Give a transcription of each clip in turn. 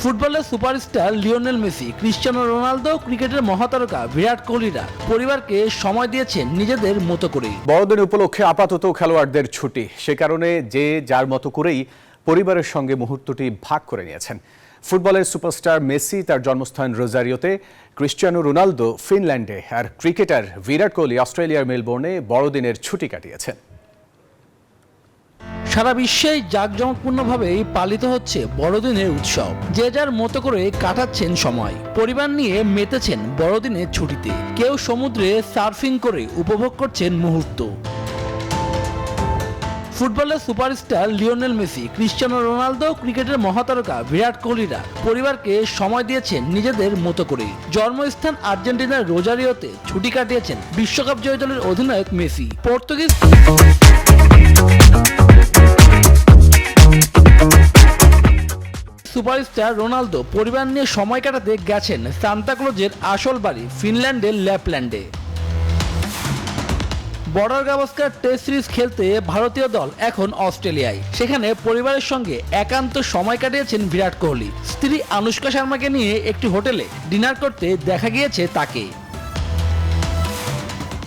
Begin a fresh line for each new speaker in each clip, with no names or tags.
ফুটবলের superstar Lionel Messi, Cristiano Ronaldo, ক্রিকেটের মহাতারকা বিরাট কোহলিরা পরিবারকে সময় দিয়েছেন নিজেদের মতো করেই।
বড়দিন উপলক্ষে আপাতত খেলোয়াড়দের ছুটি, সে কারণে যে যার মতো করেই পরিবারের সঙ্গে মুহূর্তটি ভাগ করে নিয়েছেন। ফুটবলের সুপারস্টার মেসি তার জন্মস্থান রোজারিওতে, ক্রিশ্চিয়ানো রোনালদো ফিনল্যান্ডে, আর ক্রিকেটার বিরাট কোহলি অস্ট্রেলিয়ার মেলবোর্নে বড়দিনের ছুটি কাটিয়েছেন।
সারা বিশ্বেই জাঁকজমকপূর্ণভাবেই পালিত হচ্ছে বড়দিনের উৎসব। যে যার মতো করে কাটাচ্ছেন সময়, পরিবার নিয়ে মেতেছেন বড়দিনের ছুটিতে। কেউ সমুদ্রে সার্ফিং করে উপভোগ করছেন মুহূর্ত। ফুটবলের superstar Lionel Messi, Cristiano Ronaldo, ক্রিকেটের মহাতারকা বিরাট কোহলিরা পরিবারকে সময় দিয়েছেন নিজেদের মতো করেই। জন্মস্থান আর্জেন্টিনার রোজারিওতে ছুটি কাটিয়েছেন বিশ্বকাপ জয়ী দলের অধিনায়ক মেসি। পর্তুগিজ সুপারস্টার রোনালদো পরিবার নিয়ে সময় কাটাতে গেছেন সান্তাক্লজের আসল বাড়ি ফিনল্যান্ডের ল্যাপল্যান্ডে। বর্ডার গাভাস্কার টেস্ট সিরিজ খেলতে ভারতীয় দল এখন অস্ট্রেলিয়ায়। সেখানে পরিবারের সঙ্গে একান্ত সময় কাটিয়েছেন বিরাট কোহলি। স্ত্রী আনুশকা শর্মাকে নিয়ে একটি হোটেলে ডিনার করতে দেখা গিয়েছে তাকে।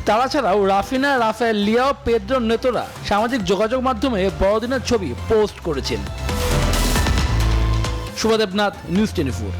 তারা ছাড়াও রাফিনা, রাফায়েল, লিয়াও, পেদ্রো নেতোরা সামাজিক যোগাযোগ মাধ্যমে বড়দিনের ছবি পোস্ট করেছেন। শুভদেবনাথ, নিউজ 24।